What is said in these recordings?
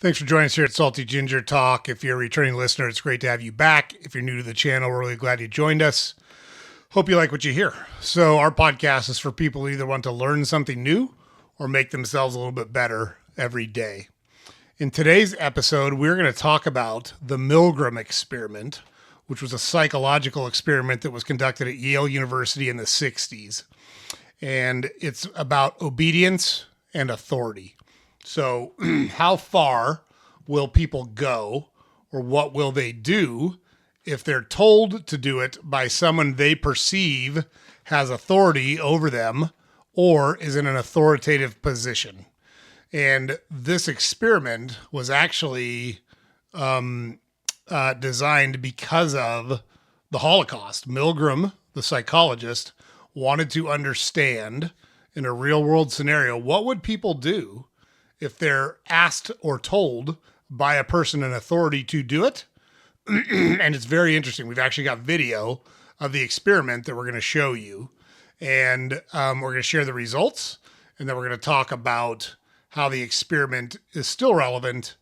Thanks for joining us here at Salty Ginger Talk. If you're a returning listener, it's great to have you back. If you're new to the channel, we're really glad you joined us. Hope you like what you hear. So our podcast is for people who either want to learn something new or make themselves a little bit better every day. In today's episode, we're going to talk about the Milgram Experiment, which was a psychological experiment that was conducted at Yale University in the 60s. And it's about obedience and authority. So how far will people go, or what will they do if they're told to do it by someone they perceive has authority over them or is in an authoritative position? And this experiment was actually designed because of the Holocaust. Milgram, the psychologist, wanted to understand in a real world scenario, what would people do if they're asked or told by a person in authority to do it. And it's very interesting. We've actually got video of the experiment that we're going to show you. And we're going to share the results. And then we're going to talk about how the experiment is still relevant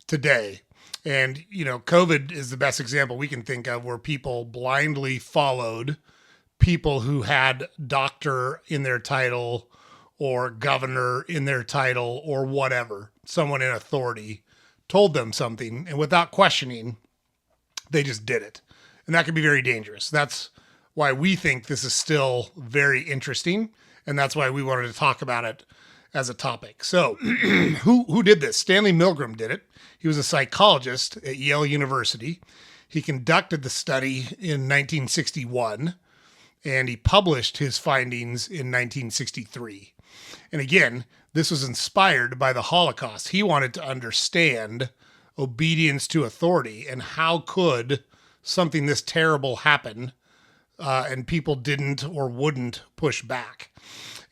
today. And, you know, COVID is the best example we can think of where people blindly followed people who had doctor in their title or governor in their title or whatever. Someone in authority told them something, and without questioning, they just did it. And that can be very dangerous. That's why we think this is still very interesting, and that's why we wanted to talk about it as a topic. So who did this? Stanley Milgram did it. He was a psychologist at Yale University. He conducted the study in 1961, and he published his findings in 1963. And again, this was inspired by the Holocaust. He wanted to understand obedience to authority and how could something this terrible happen and people didn't or wouldn't push back.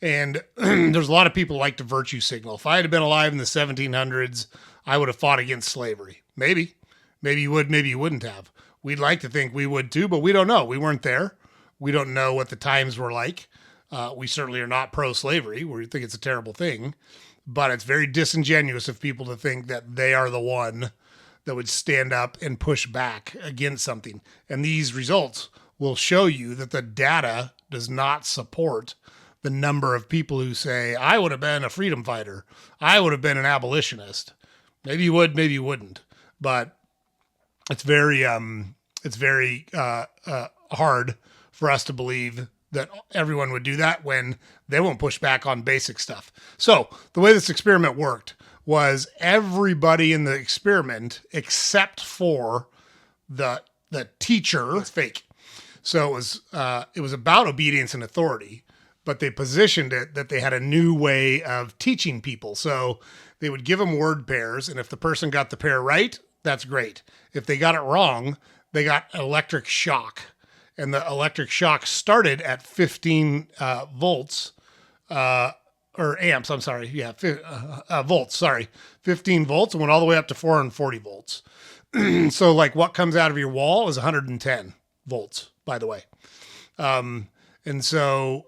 And there's a lot of people who like to virtue signal. If I had been alive in the 1700s, I would have fought against slavery. Maybe you would, maybe you wouldn't have. We'd like to think we would too, but we don't know. We weren't there. We don't know what the times were like. We certainly are not pro-slavery. We think it's a terrible thing, but it's very disingenuous of people to think that they are the one that would stand up and push back against something. And these results will show you that the data does not support the number of people who say, I would have been a freedom fighter. I would have been an abolitionist. Maybe you would, maybe you wouldn't. But it's very hard for us to believe that everyone would do that when they won't push back on basic stuff. So the way this experiment worked was everybody in the experiment, except for the teacher, was fake. So it was about obedience and authority, but they positioned it that they had a new way of teaching people. So they would give them word pairs, and if the person got the pair right, that's great. If they got it wrong, they got electric shock. And the electric shock started at 15 volts, or amps, I'm sorry. Yeah, volts, sorry. 15 volts and went all the way up to 440 volts. So like what comes out of your wall is 110 volts, by the way. And so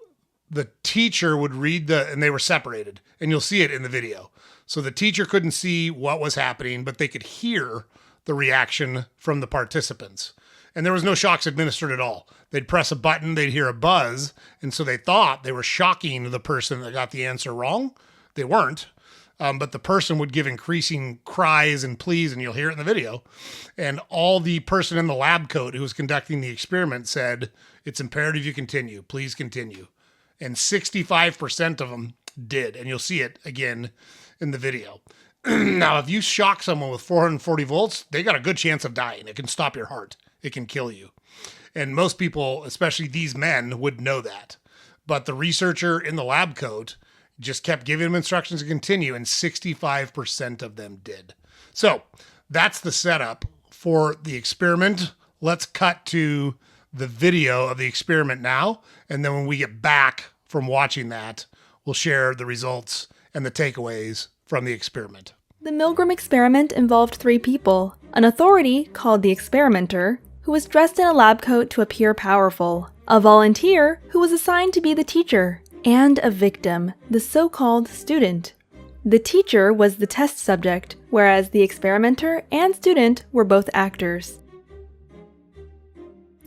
the teacher would read and they were separated, and you'll see it in the video. So the teacher couldn't see what was happening, but they could hear the reaction from the participants. And there was no shocks administered at all. They'd press a button, they'd hear a buzz, and so they thought they were shocking the person that got the answer wrong. They weren't, but the person would give increasing cries and pleas, and you'll hear it in the video. And all the person in the lab coat who was conducting the experiment said, it's imperative you continue, please continue. And 65% of them did, and you'll see it again in the video. Now, if you shock someone with 440 volts, they got a good chance of dying. It can stop your heart. It can kill you. And most people, especially these men, would know that. But the researcher in the lab coat just kept giving them instructions to continue, and 65% of them did. So that's the setup for the experiment. Let's cut to the video of the experiment now. And then when we get back from watching that, we'll share the results and the takeaways from the experiment. The Milgram experiment involved 3 people: an authority, called the experimenter, who was dressed in a lab coat to appear powerful, a volunteer, who was assigned to be the teacher, and a victim, the so-called student. The teacher was the test subject, whereas the experimenter and student were both actors.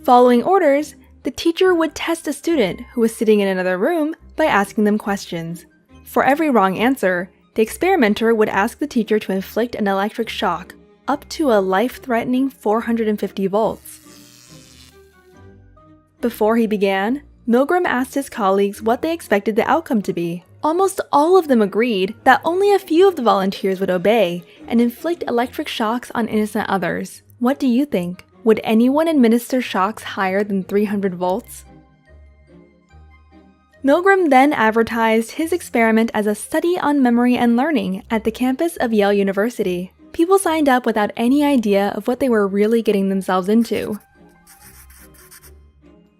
Following orders, the teacher would test a student who was sitting in another room by asking them questions. For every wrong answer, the experimenter would ask the teacher to inflict an electric shock up to a life-threatening 450 volts. Before he began, Milgram asked his colleagues what they expected the outcome to be. Almost all of them agreed that only a few of the volunteers would obey and inflict electric shocks on innocent others. What do you think? Would anyone administer shocks higher than 300 volts? Milgram then advertised his experiment as a study on memory and learning at the campus of Yale University. People signed up without any idea of what they were really getting themselves into.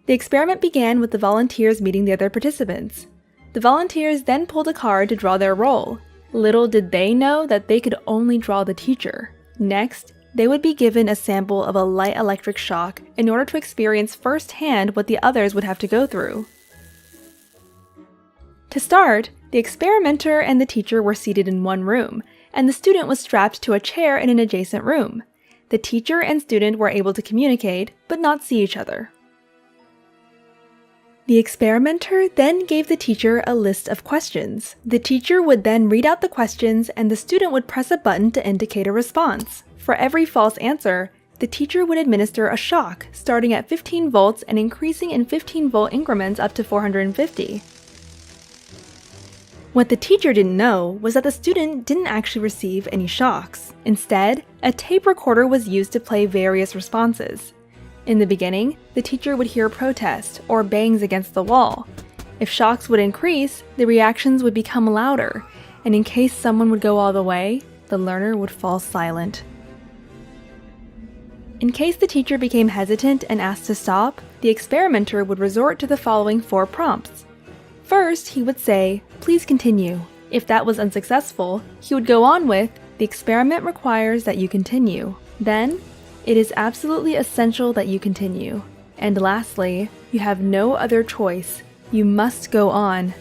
The experiment began with the volunteers meeting the other participants. The volunteers then pulled a card to draw their role. Little did they know that they could only draw the teacher. Next, they would be given a sample of a light electric shock in order to experience firsthand what the others would have to go through. To start, the experimenter and the teacher were seated in one room, and the student was strapped to a chair in an adjacent room. The teacher and student were able to communicate, but not see each other. The experimenter then gave the teacher a list of questions. The teacher would then read out the questions and the student would press a button to indicate a response. For every false answer, the teacher would administer a shock, starting at 15 volts and increasing in 15-volt increments up to 450. What the teacher didn't know was that the student didn't actually receive any shocks. Instead, a tape recorder was used to play various responses. In the beginning, the teacher would hear protest or bangs against the wall. If shocks would increase, the reactions would become louder, and in case someone would go all the way, the learner would fall silent. In case the teacher became hesitant and asked to stop, the experimenter would resort to the following 4 prompts. First, he would say, "Please continue." If that was unsuccessful, he would go on with, "The experiment requires that you continue." Then, "It is absolutely essential that you continue." And lastly, "You have no other choice. You must go on."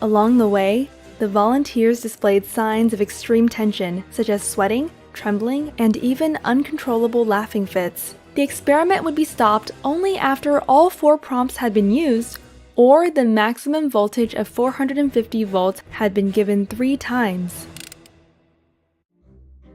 Along the way, the volunteers displayed signs of extreme tension, such as sweating, trembling, and even uncontrollable laughing fits. The experiment would be stopped only after all 4 prompts had been used, or the maximum voltage of 450 volts had been given 3 times.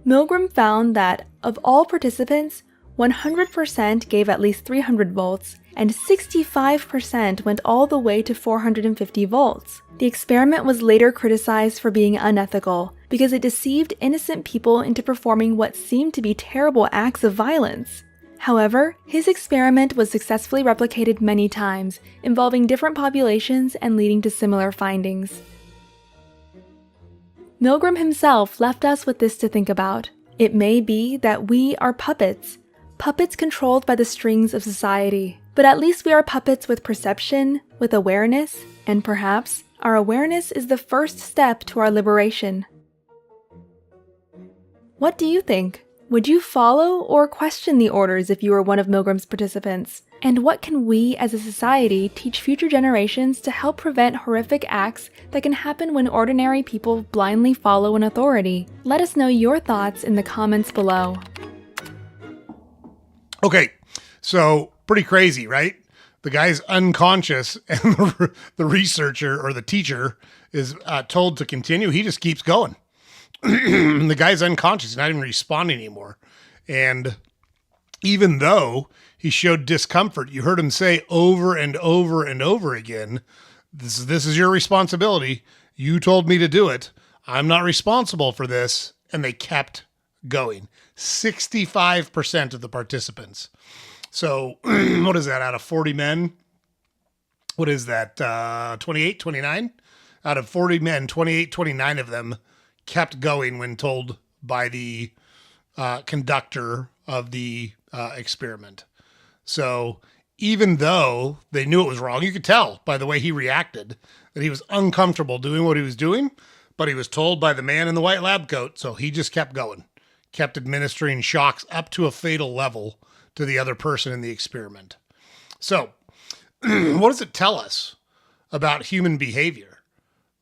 Milgram found that, of all participants, 100% gave at least 300 volts, and 65% went all the way to 450 volts. The experiment was later criticized for being unethical because it deceived innocent people into performing what seemed to be terrible acts of violence. However, his experiment was successfully replicated many times, involving different populations and leading to similar findings. Milgram himself left us with this to think about. It may be that we are puppets controlled by the strings of society. But at least we are puppets with perception, with awareness, and perhaps our awareness is the first step to our liberation. What do you think? Would you follow or question the orders if you were one of Milgram's participants? And what can we as a society teach future generations to help prevent horrific acts that can happen when ordinary people blindly follow an authority? Let us know your thoughts in the comments below. Okay, so pretty crazy, right? The guy's unconscious and the researcher or the teacher is told to continue. He just keeps going. The guy's unconscious, not even responding anymore. And even though he showed discomfort, you heard him say over and over and over again, this is your responsibility. You told me to do it. I'm not responsible for this. And they kept going. 65% of the participants. So what is that out of 40 men? What is that? 28, 29? Out of 40 men, 28, 29 of them kept going when told by the conductor of the experiment. So even though they knew it was wrong, you could tell by the way he reacted that he was uncomfortable doing what he was doing, but he was told by the man in the white lab coat, so he just kept going, kept administering shocks up to a fatal level to the other person in the experiment. So what does it tell us about human behavior?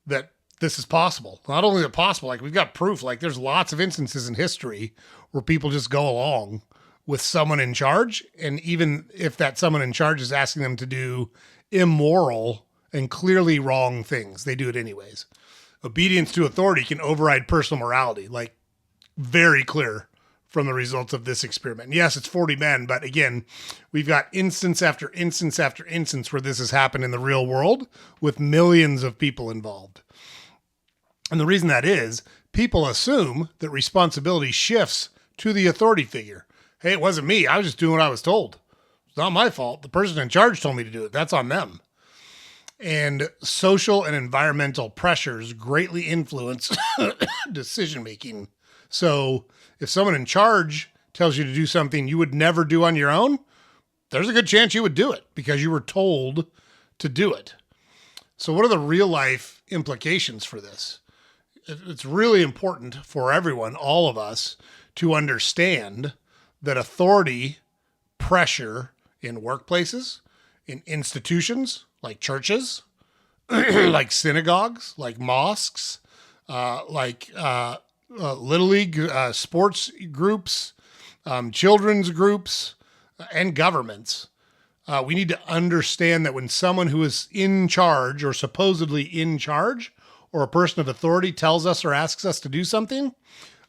That this is possible. Not only is it possible, like we've got proof, like there's lots of instances in history where people just go along with someone in charge. And even if that someone in charge is asking them to do immoral and clearly wrong things, they do it anyways. Obedience to authority can override personal morality, like very clear from the results of this experiment. And yes, it's 40 men, but again, we've got instance after instance after instance where this has happened in the real world with millions of people involved. And the reason that is, people assume that responsibility shifts to the authority figure. Hey, it wasn't me. I was just doing what I was told. It's not my fault. The person in charge told me to do it. That's on them. And social and environmental pressures greatly influence decision making. So if someone in charge tells you to do something you would never do on your own, there's a good chance you would do it because you were told to do it. So what are the real life implications for this? It's really important for everyone, all of us, to understand that authority pressure in workplaces, in institutions like churches, like synagogues, like mosques, like Little League sports groups, children's groups, and governments. We need to understand that when someone who is in charge or supposedly in charge or a person of authority tells us or asks us to do something,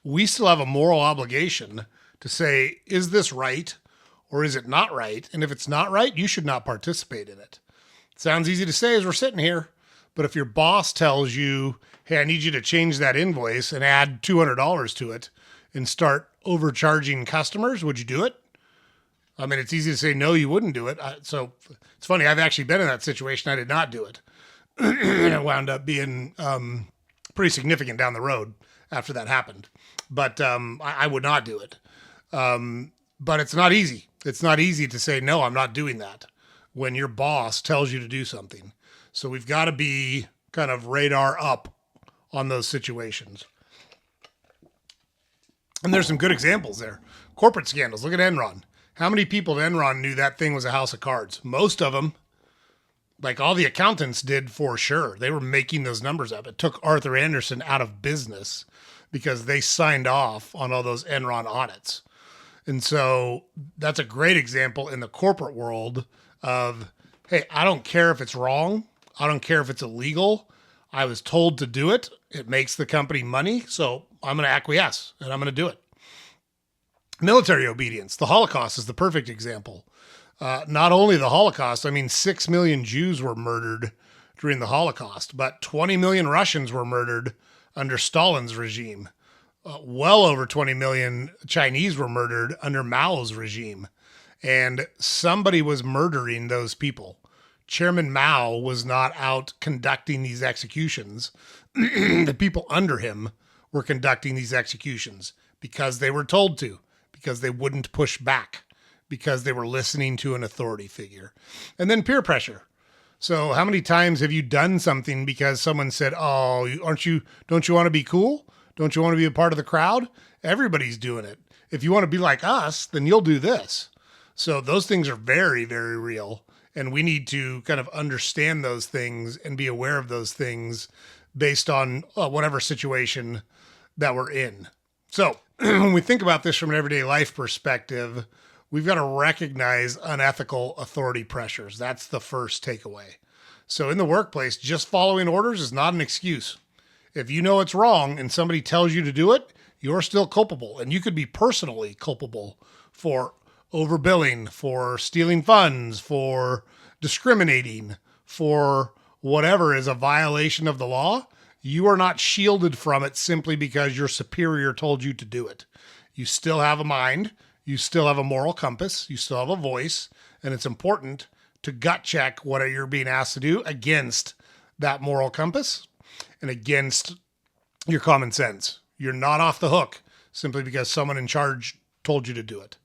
we still have a moral obligation to say, is this right or is it not right? And if it's not right, you should not participate in it. Sounds easy to say as we're sitting here, but if your boss tells you, hey, I need you to change that invoice and add $200 to it and start overcharging customers, would you do it? I mean, it's easy to say, no, you wouldn't do it. So it's funny. I've actually been in that situation. I did not do it. And it wound up being pretty significant down the road after that happened. But I would not do it. But it's not easy. It's not easy to say, no, I'm not doing that when your boss tells you to do something. So we've got to be kind of radar up on those situations. And there's some good examples there. Corporate scandals. Look at Enron. How many people at Enron knew that thing was a house of cards? Most of them. Like all the accountants did for sure. They were making those numbers up. It took Arthur Andersen out of business because they signed off on all those Enron audits. And so that's a great example in the corporate world of, hey, I don't care if it's wrong. I don't care if it's illegal. I was told to do it. It makes the company money. So I'm going to acquiesce and I'm going to do it. Military obedience. The Holocaust is the perfect example. Not only the Holocaust, I mean, 6 million Jews were murdered during the Holocaust, but 20 million Russians were murdered under Stalin's regime. Well over 20 million Chinese were murdered under Mao's regime. And somebody was murdering those people. Chairman Mao was not out conducting these executions. The people under him were conducting these executions because they were told to, because they wouldn't push back, because they were listening to an authority figure. And then peer pressure. So how many times have you done something because someone said, oh, don't you want to be cool? Don't you want to be a part of the crowd? Everybody's doing it. If you want to be like us, then you'll do this. So those things are very, very real. And we need to kind of understand those things and be aware of those things based on whatever situation that we're in. So when we think about this from an everyday life perspective, we've got to recognize unethical authority pressures. That's the first takeaway. So in the workplace, just following orders is not an excuse. If you know it's wrong and somebody tells you to do it, you're still culpable. And you could be personally culpable for overbilling, for stealing funds, for discriminating, for whatever is a violation of the law. You are not shielded from it simply because your superior told you to do it. You still have a mind. You still have a moral compass. You still have a voice. And it's important to gut check what you're being asked to do against that moral compass and against your common sense. You're not off the hook simply because someone in charge told you to do it.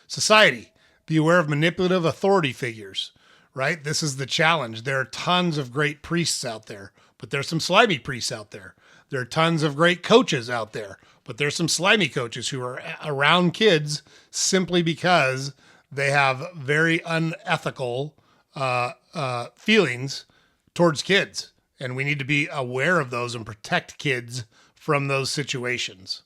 Society, be aware of manipulative authority figures, right? This is the challenge. There are tons of great priests out there, but there's some slimy priests out there. There are tons of great coaches out there, but there's some slimy coaches who are around kids simply because they have very unethical feelings towards kids. And we need to be aware of those and protect kids from those situations.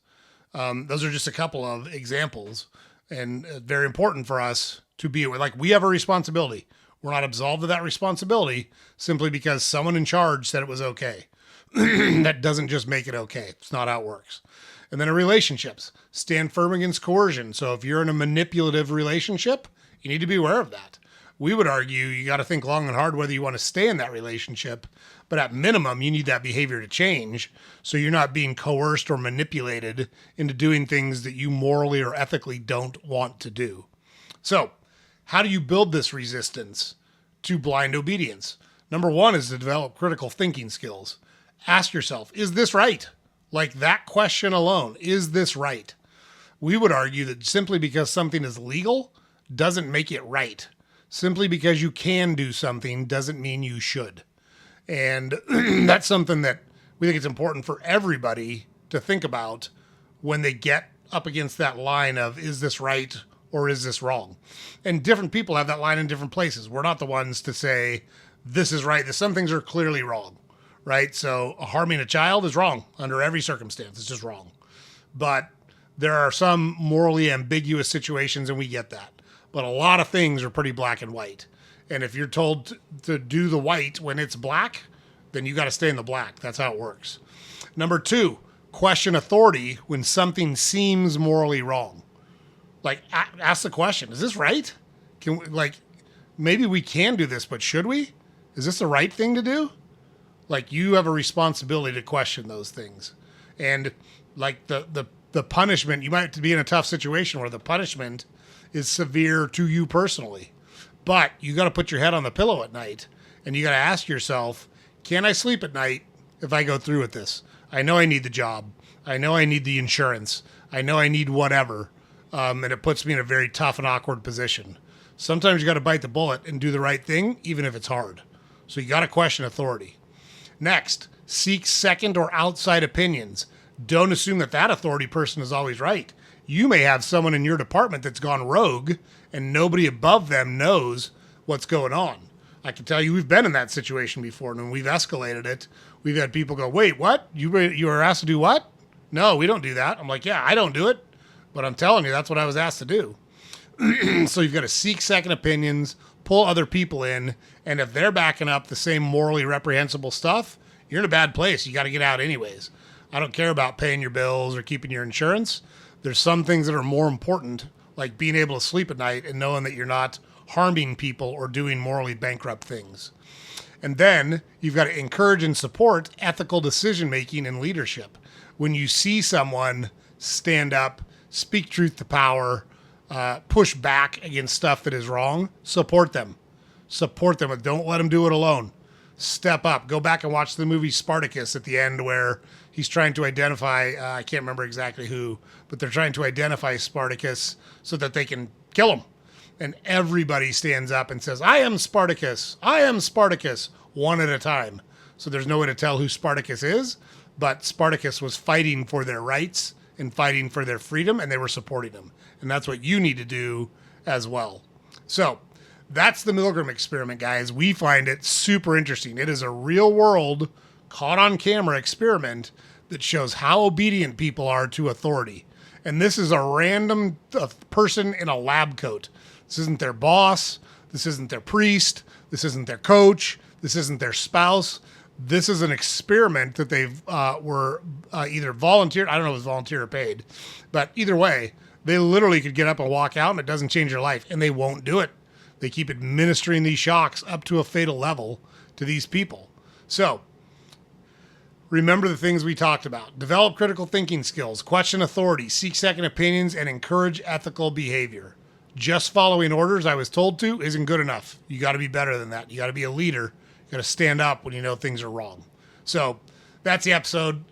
Those are just a couple of examples, and very important for us to be aware. Like, we have a responsibility. We're not absolved of that responsibility simply because someone in charge said it was okay. That doesn't just make it okay. It's not how it works. And then in relationships, stand firm against coercion. So if you're in a manipulative relationship, you need to be aware of that. We would argue you got to think long and hard whether you want to stay in that relationship, but at minimum, you need that behavior to change so you're not being coerced or manipulated into doing things that you morally or ethically don't want to do. So, how do you build this resistance to blind obedience? Number one is to develop critical thinking skills. Ask yourself, is this right? Like, that question alone, is this right? We would argue that simply because something is legal doesn't make it right. Simply because you can do something doesn't mean you should. And that's something that we think it's important for everybody to think about when they get up against that line of, is this right or is this wrong? And different people have that line in different places. We're not the ones to say, this is right. Some things are clearly wrong, right? So harming a child is wrong under every circumstance. It's just wrong. But there are some morally ambiguous situations, and we get that. But a lot of things are pretty black and white. And if you're told to do the white when it's black, then you got to stay in the black. That's how it works. Number two, question authority when something seems morally wrong. Like, ask the question, is this right? Maybe we can do this, but should we? Is this the right thing to do? Like, you have a responsibility to question those things. And like the punishment, you might be in a tough situation where the punishment is severe to you personally, but you got to put your head on the pillow at night and you got to ask yourself, can I sleep at night if I go through with this? I know I need the job. I know I need the insurance. I know I need whatever. And it puts me in a very tough and awkward position. Sometimes you got to bite the bullet and do the right thing, even if it's hard. So you got to question authority. Next, seek second or outside opinions. Don't assume that authority person is always right. You may have someone in your department that's gone rogue and nobody above them knows what's going on. I can tell you we've been in that situation before, and when we've escalated it, we've had people go, wait, what? You were asked to do what? No, we don't do that. I'm like, yeah, I don't do it, but I'm telling you, that's what I was asked to do. So you've got to seek second opinions, pull other people in, and if they're backing up the same morally reprehensible stuff, you're in a bad place. You got to get out anyways. I don't care about paying your bills or keeping your insurance. There's some things that are more important, like being able to sleep at night and knowing that you're not harming people or doing morally bankrupt things. And then you've got to encourage and support ethical decision-making and leadership. When you see someone stand up, speak truth to power, push back against stuff that is wrong, support them. Support them. Don't let them do it alone. Step up. Go back and watch the movie Spartacus at the end where he's trying to identify, I can't remember exactly who, but they're trying to identify Spartacus so that they can kill him. And everybody stands up and says, I am Spartacus. I am Spartacus, one at a time. So there's no way to tell who Spartacus is, but Spartacus was fighting for their rights and fighting for their freedom, and they were supporting him. And that's what you need to do as well. So that's the Milgram Experiment, guys. We find it super interesting. It is a real world, caught on camera experiment that shows how obedient people are to authority. And this is a random person in a lab coat. This isn't their boss. This isn't their priest. This isn't their coach. This isn't their spouse. This is an experiment that they've were either volunteered. I don't know if it was volunteer or paid, but either way, they literally could get up and walk out and it doesn't change their life, and they won't do it. They keep administering these shocks up to a fatal level to these people. So remember the things we talked about. Develop critical thinking skills, question authority, seek second opinions, and encourage ethical behavior. Just following orders I was told to isn't good enough. You got to be better than that. You got to be a leader. You got to stand up when you know things are wrong. So that's the episode.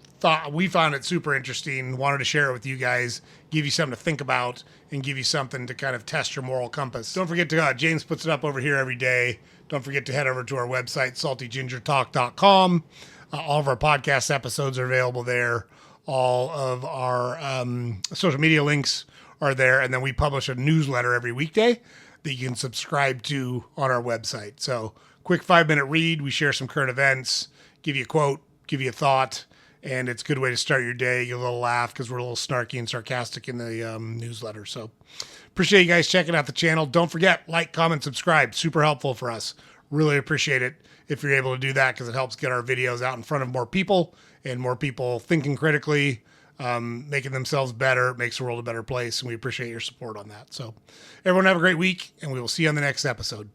We found it super interesting. Wanted to share it with you guys, give you something to think about, and give you something to kind of test your moral compass. Don't forget to, James puts it up over here every day. Don't forget to head over to our website, saltygingertalk.com. All of our podcast episodes are available there. All of our social media links are there. And then we publish a newsletter every weekday that you can subscribe to on our website. So quick 5-minute read. We share some current events, give you a quote, give you a thought, and it's a good way to start your day. Get a little laugh because we're a little snarky and sarcastic in the newsletter. So appreciate you guys checking out the channel. Don't forget, like, comment, subscribe. Super helpful for us. Really appreciate it if you're able to do that because it helps get our videos out in front of more people and more people thinking critically, making themselves better. It makes the world a better place, and we appreciate your support on that. So everyone have a great week, and we will see you on the next episode.